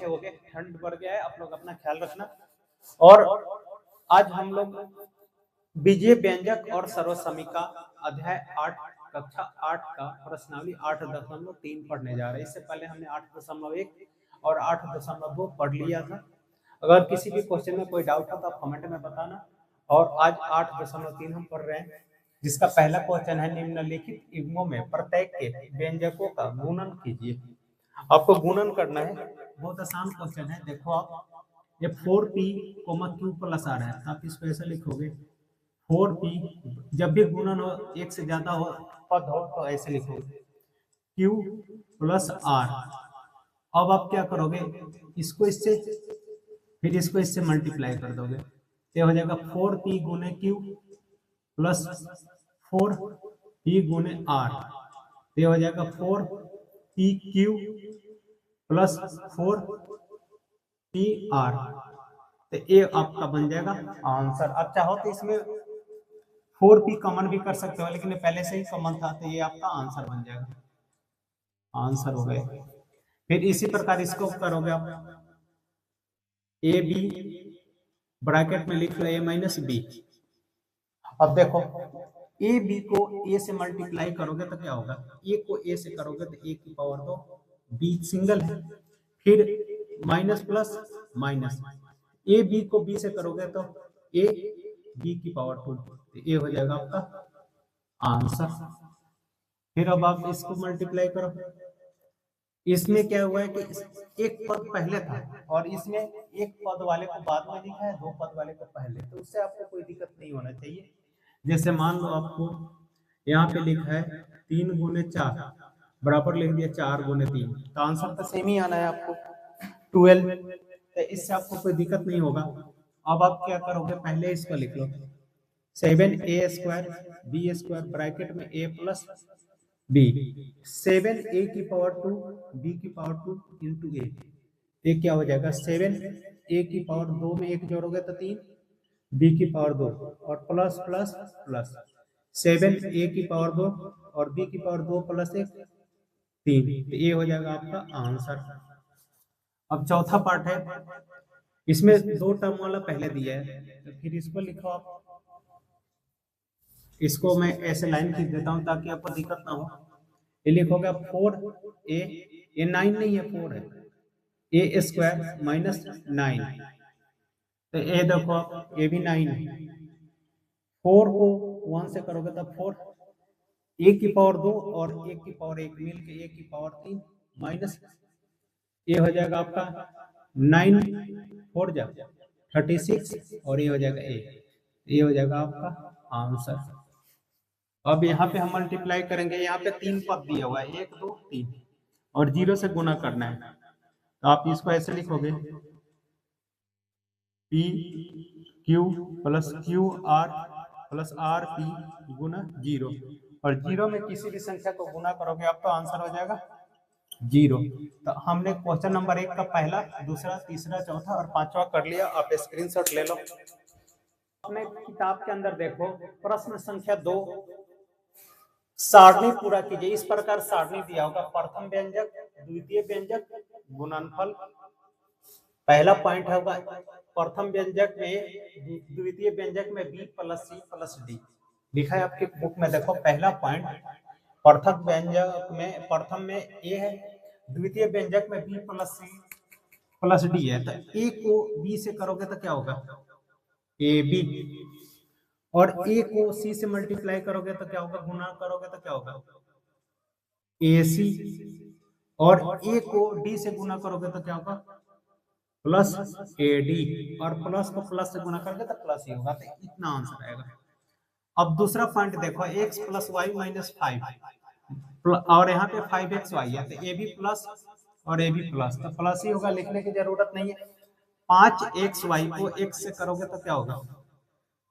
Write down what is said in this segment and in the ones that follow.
कैसे हो गए? ठंड बढ़ गया है, आप लोग अपना ख्याल रखना। और आज हम लोग बीजीय व्यंजक और सर्वसमिका अध्याय 8 कक्षा 8 का प्रश्नावली 8.3 पढ़ने जा रहे हैं। इससे पहले हमने 8.1 और 8.2 पढ़ लिया था। अगर किसी भी क्वेश्चन में कोई डाउट हो तो आप कमेंट में बताना। और आज 8.3 हम पढ़ रहे हैं, जिसका पहला क्वेश्चन है निम्नलिखित युग्मों में प्रत्येक के व्यंजकों का गुणन कीजिए। आपको गुणन करना है, बहुत आसान क्वेश्चन है। देखो आप ये 4p, q प्लस आ रहा है, आप इसको ऐसा लिखोगे 4p। जब भी गुणन हो, एक से ज्यादा हो पद हो तो ऐसे लिखोगे q प्लस r। अब आप क्या करोगे, इसको इससे, फिर इसको इससे मल्टीप्लाई कर दोगे, ये हो जाएगा 4p गुने q प्लस 4p गुने r। ये हो जाएगा 4pq प्लस 4pr। तो ये आपका बन जाएगा आंसर। आप चाहो तो इसमें 4p कॉमन भी कर सकते हो, लेकिन पहले से ही कॉमन था तो ये आपका आंसर बन जाएगा, आंसर हो गए। फिर इसी प्रकार इसको करोगे आप, ए बी ब्रैकेट में लिख लो a माइनस बी। अब देखो ए बी को ए से मल्टीप्लाई करोगे तो क्या होगा, ए को ए से करोगे तो ए की पावर 2, बी सिंगल है, फिर minus plus minus, a b को बी से करोगे तो ए बी की पावर 2, तो ये हो जाएगा आपका आंसर। फिर अब आप इसको मल्टीप्लाई करो, इसमें क्या हुआ है कि एक पद पहले था और इसमें एक पद वाले को बाद में लिखा है, दो पद वाले को पहले, तो उससे आपको कोई दिक्कत नहीं होना चाहिए। जैसे मान लो आपको यहाँ पे लिखा है 3 गुने 4 बराबर लिख दिया 4 गुने 3, तो आंसर तो सेम ही आना है आपको 12, तो इससे आपको कोई दिक्कत नहीं होगा। अब आप क्या करोगे, पहले इसको लिख लो 7a square b square bracket में a प्लस बी, 7a की पावर 2 b की पावर 2 इंटू a, ये क्या हो जाएगा 7a की पावर 2 में एक जोड़ोगे तो 3, b की पावर 2 और प्लस प्लस प्लस 7a की पावर 2 और b की पावर 2 प्लस 1 3, तो ये हो जाएगा आपका आंसर। अब चौथा पार्ट है, इसमें 2 टर्म वाला पहले दिया है, तो फिर इसको लिखो आप, इसको मैं ऐसे लाइन खींच देता हूं ताकि आपको दिक्कत ना हो। ये लिखोगे 4a, ये 9 नहीं है 4 है, a स्क्वायर माइनस 9, तो ये देखो आप ये भी 9 है, 4 को 1 से करोगे तब 4, a की पावर 2 और a की पावर 1 मिल के a की पावर 3 माइनस, ये हो जाएगा आपका 9 4 जा 36 और ये हो जाएगा a, ये हो जाएगा आपका आंसर। अब यहाँ पे हम मल्टीप्लाई करेंगे, यहाँ पे 3 पद दिया हुआ है 1 2 3 और 0 से गुना करना है, तो आप इसको ऐसे लिखोगे p q plus q r plus r p गुना 0, और 0 में किसी भी संख्या को गुना करोगे आप तो आंसर हो जाएगा 0। तो हमने क्वेश्चन नंबर 1 का पहला, दूसरा, तीसरा, चौथा और पांचवा कर लिया। आप स्क्रीनशॉट ले लो अपने किताब के अंदर, देखो प्रश्न संख्या 2, सारणी पूरा कीजिए। इस प्रकार सारणी दिया होगा, प्रथम व्यंजक, द्वितीय व्यंजक, गुणनफल। पहला पॉइंट होगा प्रथम व्यंजक में, द्वितीय व्यंजक में b plus c plus d लिखा है आपके बुक में। देखो पहला पॉइंट प्रथम व्यंजक में, प्रथम में a है, द्वितीय व्यंजक में b plus c plus d है, तो a को b से करोगे तो क्या होगा ab, और a को c से मल्टीप्लाई करोगे तो क्या होगा, गुना करोगे तो क्या होगा ac, और a को d से गुना करोगे तो क्या होगा प्लस AD, और प्लस को प्लस से गुना करके तो प्लस ही होगा, तो इतना आंसर आएगा। अब दूसरा पॉइंट देखो, x प्लस वाई माइनस 5 और यहाँ पे 5xy है, तो a भी प्लस और a भी प्लस, तो प्लस ही होगा, लिखने की जरूरत नहीं है। 5xy को x से करोगे तो क्या होगा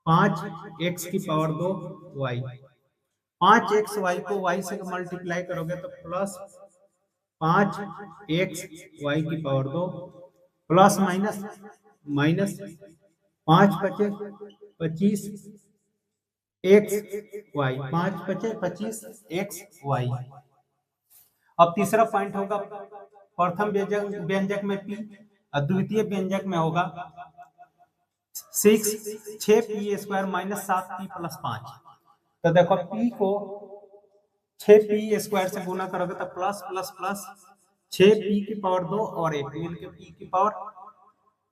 5x की पावर 2 y, 5xy को y से मल्टीप्लाई करोगे तो प्लस 5xy की पावर 2 प्लस माइनस माइनस 5 बचे 25 एक्स वाई, 5 बचे 25 एक्स वाई। अब तीसरा पॉइंट होगा प्रथम व्यंजक में p और द्वितीय व्यंजक में होगा 6p² माइनस 7p प्लस 5। तो देखो p को 6p² से गुना करोगे तो प्लस प्लस प्लस 6p² और 1 मिल के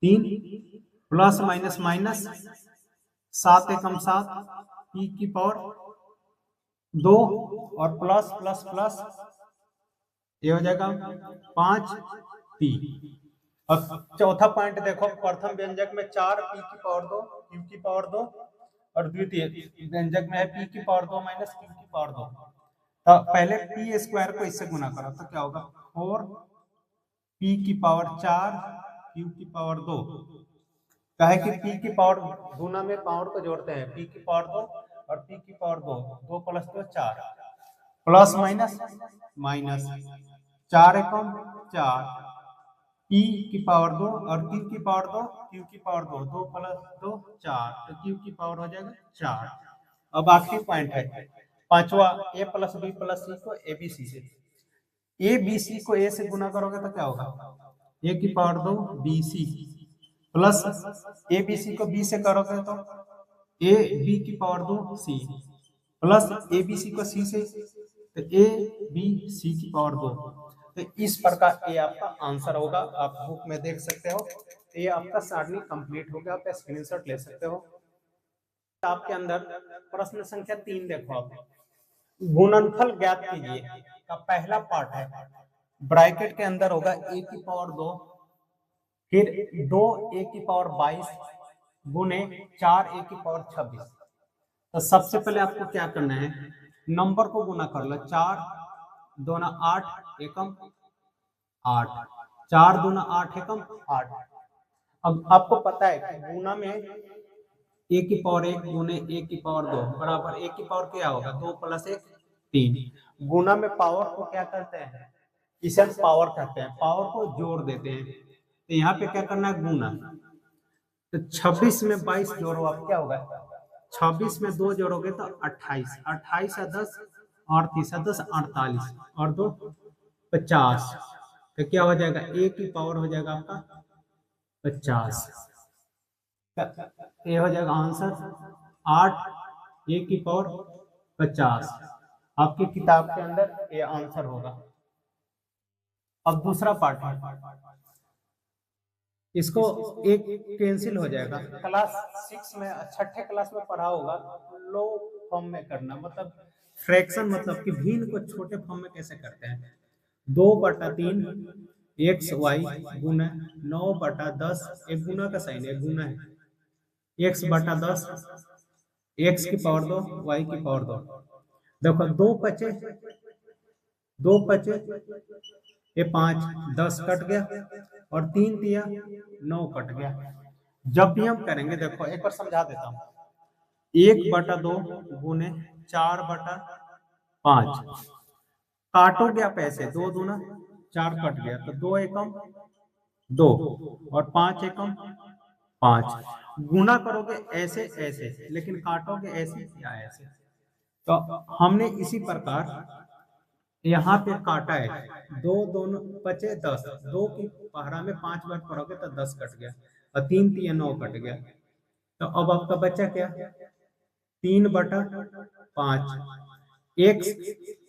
p³ प्लस माइनस माइनस 7 एकम 7 p² और प्लस प्लस प्लस ये हो जाएगा 5p। अब चौथा पॉइंट देखो, प्रथम व्यंजक में 4p² q² और द्वितीय व्यंजक में है p² माइनस q²। तो पहले p² को इससे गुना करो तो क्या होगा 4p⁴ q²। कहे कि p² गुना में पावर को जोड़ते हैं, p² और p², 2 + 2 4 प्लस माइनस माइनस 4 एकम 4 p² और q², q², 2 + 2 4 तो q² हो जाएगा 4। अब आखिरी पॉइंट है पांचवा, a + b + c को abc से, abc को a से गुना करोगे तो क्या होगा a² bc प्लस abc को b से करोगे तो ab² c प्लस abc को c से तो abc²। तो इस प्रकार ये आपका आंसर होगा, आप बुक में देख सकते हो। ये आपका सारणी कंप्लीट हो गया, आप स्क्रीनशॉट ले सकते हो। आपके अंदर प्रश्न संख्या 3 देखो, आप गुणनफल ज्ञात कीजिए का पहला पार्ट है, ब्रैकेट के अंदर होगा a² फिर 2a² गुने 4a² 26। तो सबसे पहले आपको क्या करना है, नंबर को गुना कर लो, 4 दूना 8 एकम 8, 4 दूना 8 एकम 8। अब आपको पता है कि गुना में a² गुने a² बराबर a² क्या होगा 2 + 1 3। गुना में पावर को क्या करते हैं, इसे हम पावर कहते हैं, पावर को जोड़ देते हैं। तो यहाँ पे क्या करना है गुना, तो 26 में 22 जोड़ो, आप क्या होगा 26 में 2 जोड़ोगे तो 28, 28 या 10 38 10 48 और 2 50। तो क्या हो जाएगा a² हो जाएगा आपका 50। ये हो जाएगा आंसर 8 a² 50। आपकी किताब के अंदर ये आंसर होगा। अब दूसरा पार्ट है, इसको एक कैंसिल हो जाएगा। क्लास 6 में, छठे क्लास में पढ़ा होगा, लो फॉर्म में करना, मतलब फ्रैक्शन, मतलब कि भिन्न को छोटे फॉर्म में कैसे करते हैं। 2/3 xy गुना 9/10, एक गुना का साइन है, गुना है, x/10 x² 2y²। देखो 2 बचे, 2 बचे, ये 5 10 कट गया और 3 दिया 9 कट गया। जब भी हम करेंगे, देखो एक बार समझा देता हूँ, 1/2 गुने 4/5 काटोगे आप ऐसे, 2 दूना 4 कट गया तो 2 एकम 2 और 5 एकम 5। गुना करोगे ऐसे ऐसे, लेकिन काटोगे ऐसे या ऐसे। तो हमने इसी प्रकार यहाँ पे काटा है, 2 दोनों बचे 10, 2 की पहरा में 5 बार पढ़ोगे तो 10 कट गया और 3 3 9 कट गया। तो अब आपका बचा क्या 3/5 x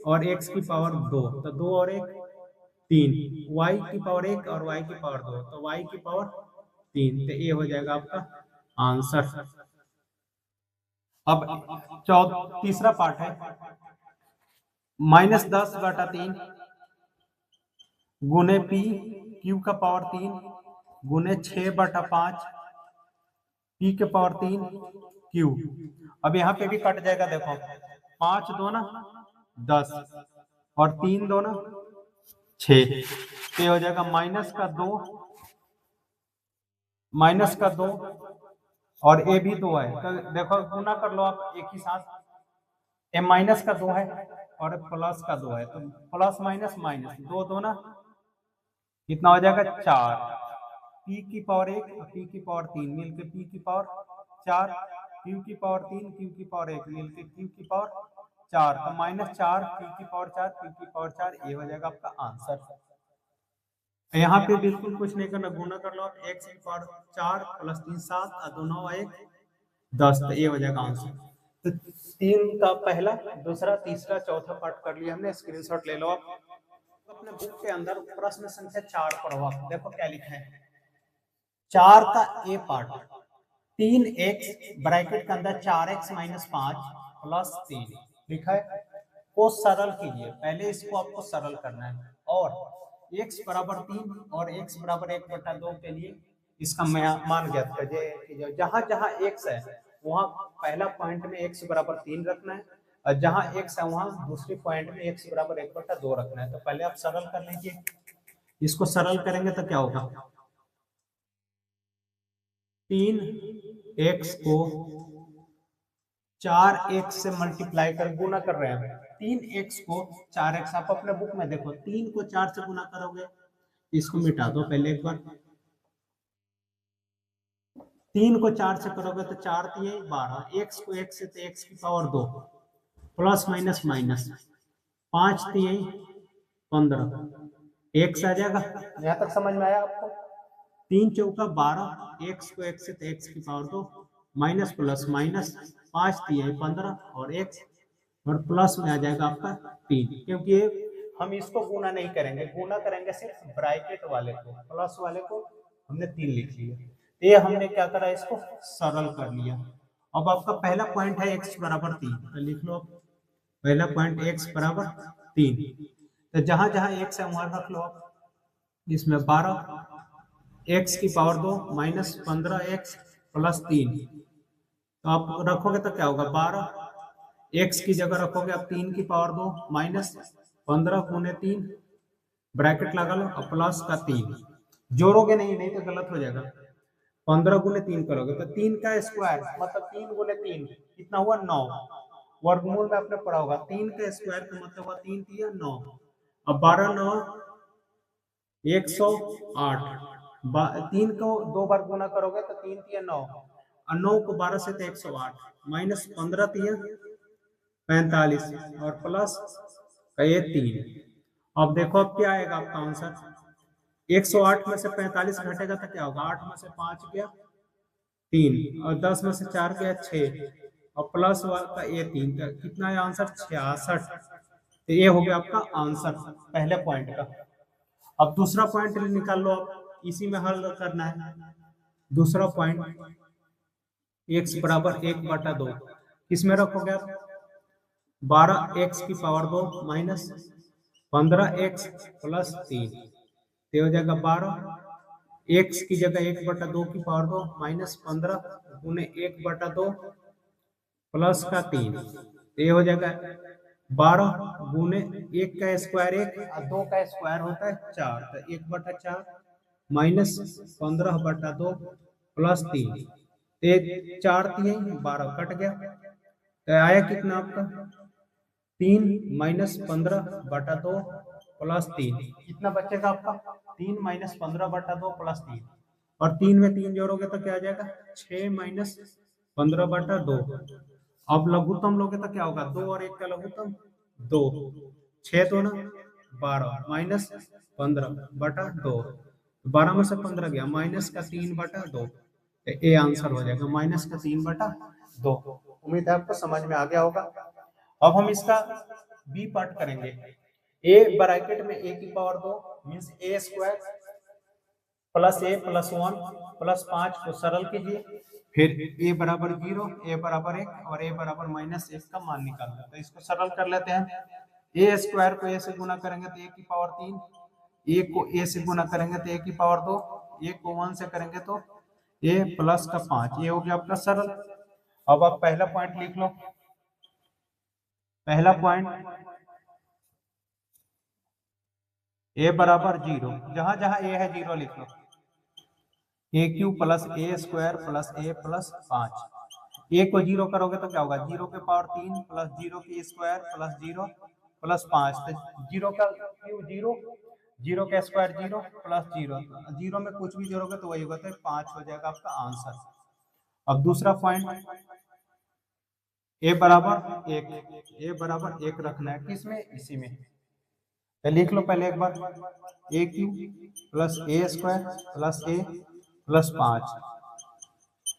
और x² 2, तो 2 और 1 3, y² 1 और y² 2, तो y² 3। तो ये हो जाएगा आपका आंसर। अब तीसरा पार्ट है, -10/3 गुने p³ 3 गुने 6/5 p³ 3 q। अब यहाँ पे भी कट जाएगा, देखो 5 दूना 10 और 3 दूना 6, ये हो जाएगा -2 और ए भी 2 है। तो देखो गुना कर लो आप एक ही साथ, ए -2 है और +2 है, तो प्लस माइनस माइनस 2 दूना कितना हो जाएगा 4, p⁴ 1 और p⁴ 3 मिलके p⁴ 4, q⁴ 3 q⁴ 1 मिलके q⁴ 4, तो -4 p⁴ 4 q⁴ 4, ये हो जाएगा आपका आंसर। यहाँ पे बिल्कुल कुछ नहीं करना, गुना कर लो, x की पावर 4 प्लस 3 7 और 2 9 1 10, तो ये हो जाएगा आंसर। तो 3 का पहला, दूसरा, तीसरा, चौथा पार्ट कर लिया हमने, स्क्रीनशॉट ले लो आप अपने बुक के अंदर। प्रश्न संख्या 4 पढ़ो आप, देखो क्या लिखा है। 4 का ए पार्ट, 3x ब्रैकेट के अंदर 4x माइनस 5 प्लस 3 लिखा है, को सरल कीजिए। पहले इसको आपको सरल करना है, और x बराबर 3 और x बराबर 1/2 के लिए इसका मान ज्ञात कीजिए। जहां जहां x है वहां पहला पॉइंट में x बराबर 3 रखना है, और जहां x है वहां दूसरे पॉइंट में x बराबर 1/2 रखना है। तो पहले आप सरल कर लीजिए, इसको सरल करेंगे तो क्या होगा, 3x को 4x से मल्टीप्लाई कर गुना कर रहे हैं। 3x को 4x, आप अपने बुक में देखो, 3 को 4 से गुना करोगे, इसको मिटा दो पहले एक बार। 3 को 4 से करोगे तो 4 दिए 12, x को 1 से तो x की पावर 2 प्लस माइनस माइनस 5 दिए 15, x आ जाएगा। यहाँ तक समझ में आया आपको? 3 चौका 12, x को 1 से तो x की पावर 2 माइनस प्लस माइनस 5 दिए 15, और x और प्लस में आ जाएगा आपका 3, क्योंकि हम इसको गुना नहीं करेंगे, गुना करेंगे सिर्फ ब्रैकेट वाले को, प्लस वाले को हमने 3 लिख लिया। ये हमने क्या करा, इसको सरल कर लिया। अब आपका पहला पॉइंट है x बराबर 3, तो लिख लो पहला पॉइंट x बराबर 3, तो जहां जहां x है वहां रख लो आप। इसमें 12 x की पावर 2 माइनस 15x प्लस 3, तो आप रखोगे तो क्या होगा, 12 x की जगह रखोगे आप 3 की पावर 2 माइनस 15 गुने 3 ब्रैकेट लगा लो, और प्लस का 3, जोड़ोगे नहीं, नहीं तो गलत हो जाएगा। 15 गुने 3 करोगे तो 3 का स्क्वायर मतलब 3 गुने 3 कितना हुआ, 9। वर्गमूल में आपने पढ़ा होगा, 3 का स्क्वायर का मतलब हुआ 3 3 9, अब 12 9 108, 3 को 2 बार गुना करोगे तो 3 3 9, और 9 को 12 से तो 108 माइनस 15 3 45, और प्लस का ये 3। अब देखो अब क्या आएगा आपका आंसर, 108 में से 45 घटेगा तो क्या होगा, 8 में से 5 गया 3, और 10 में से 4 गया 6, और प्लस का ये 3, का कितना है आंसर, 66। तो ये हो गया आपका आंसर पहले पॉइंट का। अब दूसरा पॉइंट निकाल लो आप, इसी में हल करना है। दूसरा पॉइंट x बराबर 1/2 किसमें रखोगे आप, 12x की पावर 2 माइनस 15x प्लस 3, तो हो जाएगा 12 x की जगह 1/2 की पावर 2 माइनस 15 गुने 1/2 प्लस का 3, तो ये हो जाएगा 12 गुने 1 का स्क्वायर 1 और 2 का स्क्वायर होता है 4, तो 1/4 माइनस 15/2 प्लस 3, 4 3 12 कट गया, तो आया कितना आपका 3 माइनस 15/2 प्लस 3, कितना बचेगा आपका 3 माइनस 15/2 प्लस 3, और 3 में 3 जोड़ोगे तो क्या आ जाएगा 6 माइनस 15/2। अब लघुत्तम लोगे तो क्या होगा, 2 और 1 का लघुत्तम 2, 6 तो ना 12 माइनस 15/2, 12 में से 15 गया माइनस का 3/2, ये आंसर हो जाएगा माइनस का 3/2। उम्मीद है आपको समझ में आ गया होगा। अब हम इसका बी पार्ट करेंगे। ए ब्रैकेट में a की power 2 means a square plus a plus 1 plus 5 को सरल कीजिए, फिर a बराबर 0, a बराबर 1 और a बराबर माइनस 1 का मान निकालना है। तो इसको सरल कर लेते हैं। a स्क्वायर को a से गुना करेंगे तो a की पावर 3, a को a से गुना करेंगे तो a की पावर 2, a को 1 से करेंगे तो a प्लस का 5, ये हो गया आपका सरल। अब आप पहला पॉइंट लिख लो, पहला पॉइंट a बराबर 0, जहां जहां a है 0 लिख लो, a cube plus a square plus a plus 5, a को 0 करोगे तो क्या होगा, 0 के पावर 3 प्लस 0 की स्क्वायर प्लस 0 प्लस 5, तो 0 का क्यूब 0, 0 का स्क्वायर 0 प्लस 0, 0 में कुछ भी जोड़ोगे तो वही होगा, तो 5 हो जाएगा आपका आंसर। अब दूसरा पॉइंट a बराबर 1, a बराबर 1 रखना है, किसमें, इसी में। तो लिख लो पहले एक बार, ए क्यू प्लस ए स्क्वायर प्लस ए प्लस 5।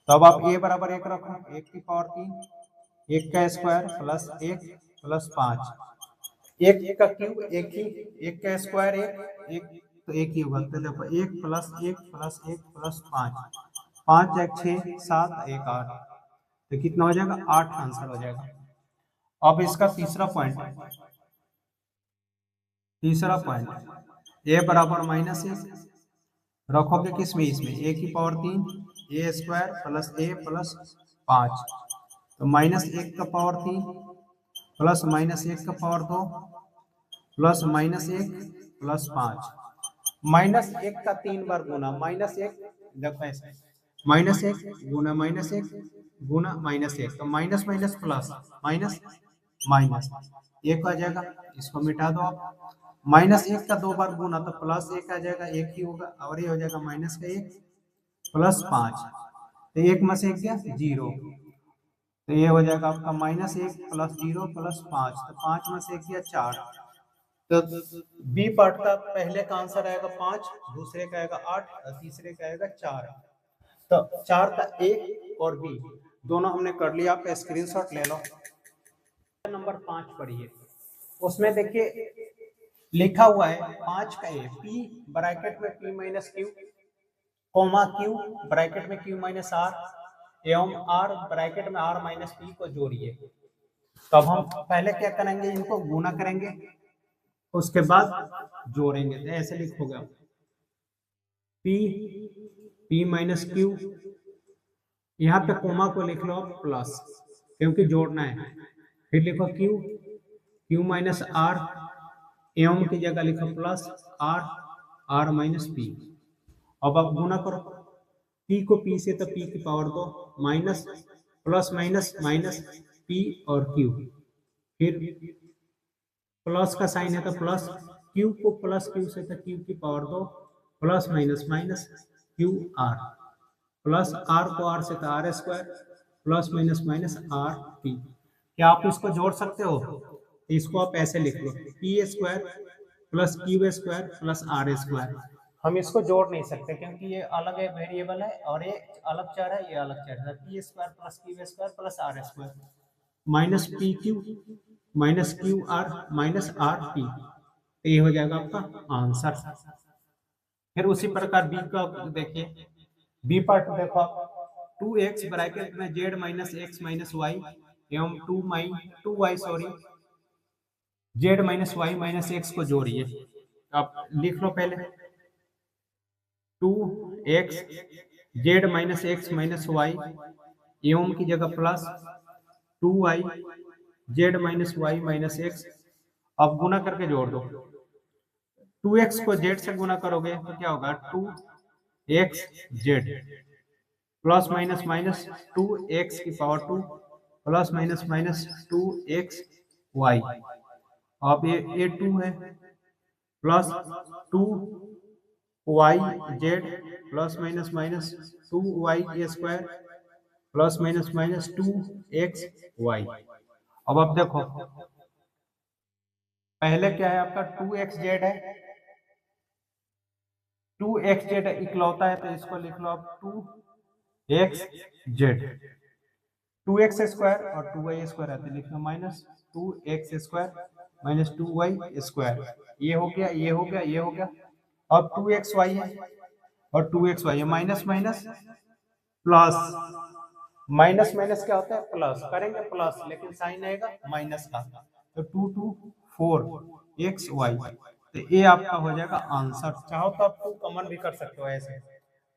तो अब आप ए बराबर 1 रखो, 1 की पावर 3, 1 का स्क्वायर प्लस 1 प्लस 5, 1 का क्यूब 1 ही, 1 का स्क्वायर 1, तो 1 ही होगा। तो देखो 1 प्लस 1 प्लस 1 प्लस 5, 5 1 6 7 1 8, तो कितना हो जाएगा 8 आंसर हो जाएगा। अब इसका तीसरा पॉइंट ए बराबर -1 रखोगे किसमें, इसमें ए की पावर 3 ए स्क्वायर प्लस ए प्लस 5, तो -1 का पावर 3 प्लस -1 का पावर 2 प्लस -1 प्लस 5, -1 का 3 बार गुना, -1 देखो ऐसे, -1 गुना -1 गुना -1, तो minus minus plus minus minus 1 आ जाएगा, इसको मिटा दो आप। -1 का 2 बार गुना तो +1 आ जाएगा, 1 ही होगा, और ये हो जाएगा -1 प्लस 5, तो 1 में से 1 गया 0, तो ये हो जाएगा आपका -1 प्लस 0 प्लस 5, तो 5 में से 1 गया 4। तो बी पार्ट का पहले का आंसर आएगा 5, दूसरे का आएगा 8 और तीसरे का आएगा 4। तो 4 का ए और बी दोनों हमने कर लिया, आप स्क्रीनशॉट ले लो। नंबर 5 पढ़िए, उसमें देखिए लिखा हुआ है 5 का ए, पी ब्रैकेट में p minus q comma q bracket में क्यू माइनस आर एवं आर ब्रैकेट में आर माइनस पी को जोड़िए। तो अब हम पहले क्या करेंगे, इनको गुना करेंगे, उसके बाद जोड़ेंगे। तो ऐसे लिखोगे आप पी माइनस क्यू, यहाँ पे कोमा को लिख लो प्लस क्योंकि जोड़ना है, फिर लिखो क्यू माइनस आर एवं की जगह लिखो प्लस आर माइनस पी। अब आप गुना करो, पी को पी से तो पी की power 2 minus plus minus minus p और क्यू, फिर प्लस का साइन है तो प्लस, क्यू को प्लस क्यू से तो क्यू की power 2 plus minus minus q r, plus r को आर से तो r square plus minus minus r p. क्या आप इसको जोड़ सकते हो, इसको आप ऐसे लिख लो P square plus Q square plus are square. हम इसको जोड़ नहीं सकते क्योंकि ये अलग है वेरिएबल है, और ये अलग चर है, ये अलग चर है। P square plus Q square plus are square minus p q minus q r minus r p, तो ये हो जाएगा आपका आंसर। फिर उसी प्रकार बी का देखिए, बी पार्ट देखो आप 2x ब्रैकेट में z minus x minus y एवं 2y sorry z minus y minus x को जोड़िए। आप लिख लो पहले 2x z minus x minus y एवं की जगह plus 2y z minus y minus x, अब गुना करके जोड़ दो। 2x को z से गुना करोगे तो क्या होगा 2x z plus minus minus 2x की power 2 plus minus minus 2x y, अब ये 2 है plus 2y z plus minus minus 2y square plus minus minus 2x y। अब आप देखो पहले क्या है आपका 2xz है, 2xz इकलौता है, तो इसको लिख लो आप 2xz, 2x स्क्वायर और 2y स्क्वायर है तो लिख लो minus 2x square minus 2y square, ये हो गया ये हो गया ये हो गया। अब 2xy है और 2xy है, minus minus plus, minus minus क्या होता है प्लस, करेंगे प्लस लेकिन साइन आएगा माइनस का, तो 2 2 4 xy, तो ये आपका हो जाएगा आंसर। चाहो तो आप 2 कॉमन भी कर सकते हो, ऐसे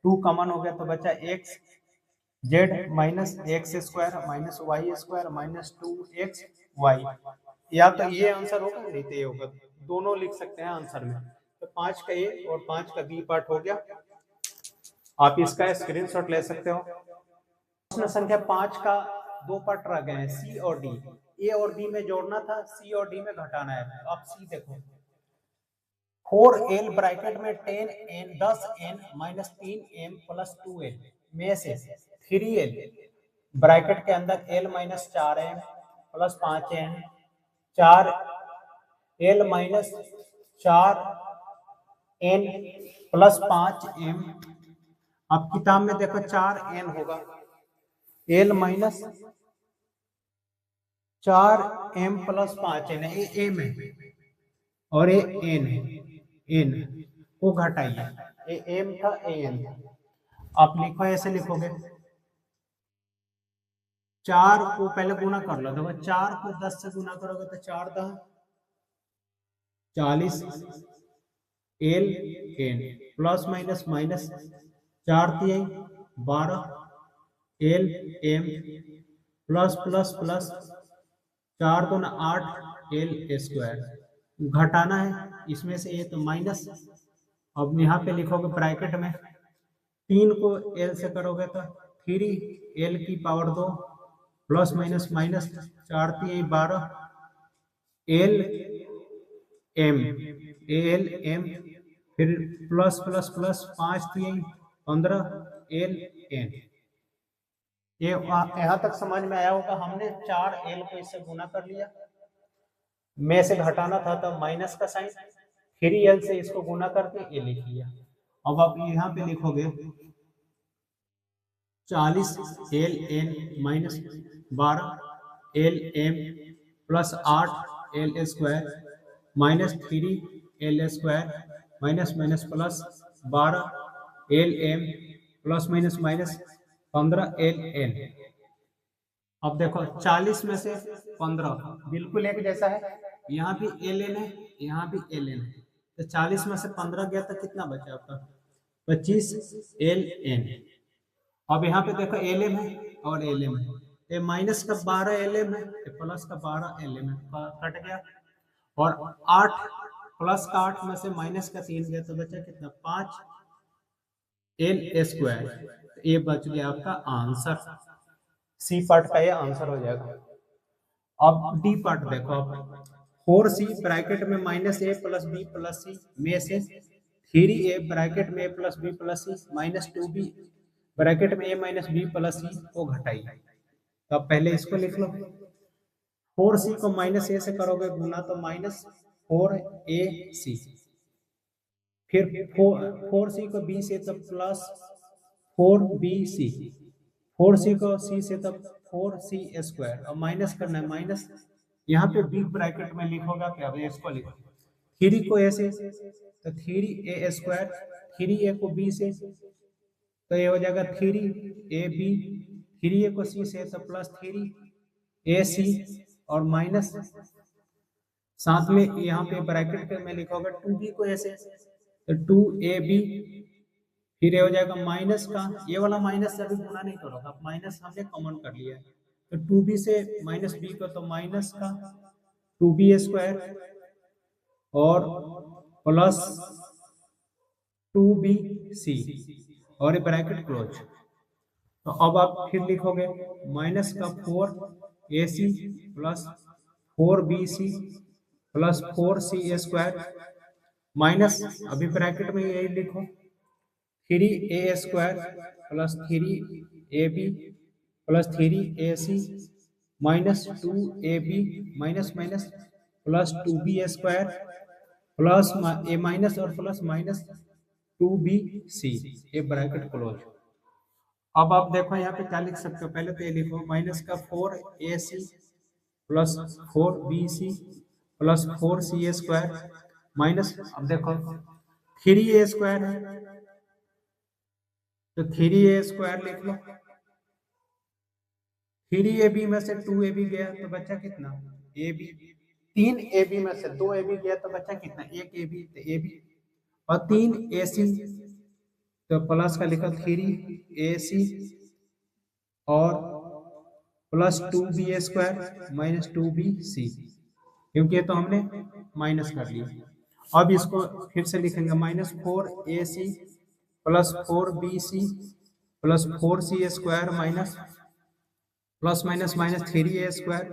2 कॉमन हो गया तो बचा x z minus x square minus y square minus 2xy, या तो ये आंसर होगा नहीं तो ये होगा, दोनों लिख सकते हैं आंसर में। तो 5 का ए और 5 का बी पार्ट हो गया, आप इसका स्क्रीनशॉट ले सकते हो। प्रश्न संख्या 5 का 2 पार्ट रह गए हैं, सी और डी। ए और बी में जोड़ना था, सी और डी में घटाना है। अब सी देखो 4l ब्रैकेट में 10n minus 3m plus 2l में से 3l ब्रैकेट के अंदर l minus 4m plus 5n 4l minus 4n plus 5m। अब किताब में देखो 4n होगा, l minus 4m plus 5n है, ये m है और ये n है, n को घटाइए, ये m था, ये n था। आप लिखो, ऐसे लिखोगे, 4 को पहले गुना कर लो, देखो 4 को 10 से गुना करोगे तो 4 10 40 l n plus minus minus 4 3 12 l m plus plus plus 4 2 8 l square. घटाना है इसमें से ये तो माइनस। अब यहाँ पे लिखोगे ब्रैकेट में, 3 को l से करोगे तो 3l की power 2 plus minus minus 4 3 12 l m l m फिर plus plus plus 5 3 15 l n। ये यहाँ तक समझ में आया होगा। हमने 4l को इससे गुना कर लिया, में से घटाना था तो माइनस का साइन, 3l से इसको गुना करके ये लिख लिया। अब आप यहाँ पे लिखोगे 40 l n minus 12 l m plus 8 l square minus 3 l square minus minus plus 12 l m plus minus minus 15 l n। अब देखो 40 में से 15 बिल्कुल एक जैसा है, यहाँ भी एल एन है, यहाँ भी एल एन है, तो 40 में से 15 गया तो कितना बचा आपका 25 एल एन। अब यहाँ पे देखो एल एम है और एल एम है, ये माइनस का 12 एल एम है, प्लस का 12 एल एम है, कट गया। और 8 प्लस का 8 में से माइनस का 3 गया तो बचा कितना 5 एल स्क्वायर। ये बच गया आपका आंसर, सी पार्ट का ये आंसर हो जाएगा। अब डी पार्ट देखो, आप 4c ब्रैकेट में माइनस ए प्लस बी प्लस सी में से 3a ब्रैकेट में ए प्लस बी प्लस सी माइनस 2b ब्रैकेट में ए माइनस बी प्लस सी को घटाइए। तो अब पहले इसको लिख लो, 4c को माइनस ए से करोगे गुना तो माइनस 4ac, फिर 4c को b से तब प्लस 4bc, 4c को c से तब 4c स्क्वायर, और माइनस करना है माइनस, यहाँ पे बी ब्रैकेट में लिखोगा क्या, इसको लिखो 3 को a से तो 3a स्क्वायर, 3a को b से तो ये हो जाएगा 3ab, 3a को c से तो प्लस 3ac और माइनस, साथ में यहाँ पे ब्रैकेट में लिखोगे 2b को a से तो 2ab, फिर ये हो जाएगा माइनस का, ये वाला माइनस से अभी गुना नहीं करोगे आप, माइनस हमने कॉमन कर लिया है, तो 2b से माइनस b को तो माइनस का 2b स्क्वायर और प्लस 2bc और ये ब्रैकेट क्लोज। तो अब आप फिर लिखोगे माइनस का 4ac plus 4bc plus 4c square minus, अभी ब्रैकेट में यही लिखो 3a square plus 3ab plus 3ac minus 2ab minus minus plus 2b square plus A minus और प्लस माइनस 2bc, ये ब्रैकेट क्लोज। अब आप देखो यहाँ पे क्या लिख सकते हो, पहले तो ये लिखो माइनस का 4ac plus 4bc plus 4c square minus, अब देखो 3a स्क्वायर है तो 3a स्क्वायर लिख लो, 3ab में से 2ab गया तो बचा कितना ab, 3ab में से 2ab गया तो बचा कितना 1ab, तो ab और 3ac तो प्लस का लिखा 3ac और plus 2b square minus 2bc, क्योंकि ये तो हमने माइनस कर लिया। अब इसको फिर से लिखेंगे minus 4ac plus 4bc plus 4c square minus plus minus minus 3a square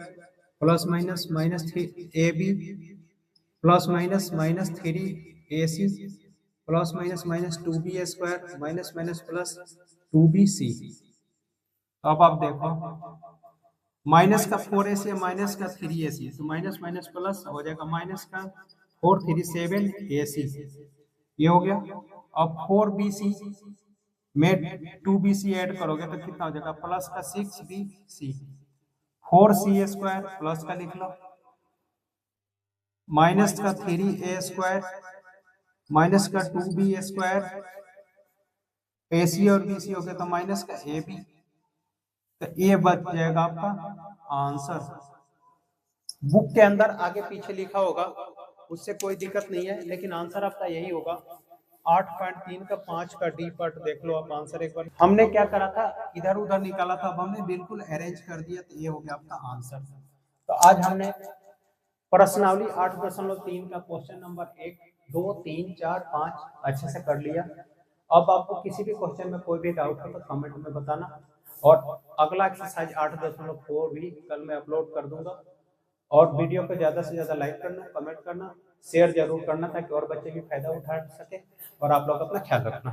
plus minus minus 3ab plus minus minus 3ac plus minus minus 2b square minus minus plus 2bc। अब आप देखो माइनस का 4ac minus का 3ac, तो minus minus plus हो जाएगा minus का 437 AC ये हो गया। अब 4BC में 2BC ऐड करोगे तो कितना हो जाएगा, प्लस का 6BC, 4C² प्लस का लिख लो, माइनस का 3A² माइनस का 2B², AC और BC हो गया तो माइनस का AB, तो ये बच जाएगा आपका आंसर। बुक के अंदर आगे पीछे लिखा होगा, उससे कोई दिक्कत नहीं है, लेकिन आंसर आपका यही होगा। 8.3 का 5 का डी पार्ट देख लो आप आंसर एक बार। हमने क्या करा था, इधर उधर निकाला था, अब हमने बिल्कुल अरेंज कर दिया, तो ये हो गया आपका आंसर। तो आज हमने प्रश्नावली 8.3 का क्वेश्चन नंबर 1, 2, 3, 4, 5 अच्छे से कर लिया। अब आपको किसी भी क्वेश्चन में कोई भी डाउट हो तो कमेंट में बताना, और अगला एक्सरसाइज 8.4 भी कल मैं अपलोड कर दूंगा। और वीडियो को ज़्यादा से ज़्यादा लाइक करना, कमेंट करना, शेयर जरूर करना, ताकि और बच्चे भी फायदा उठा सके। और आप लोग अपना ख्याल रखना।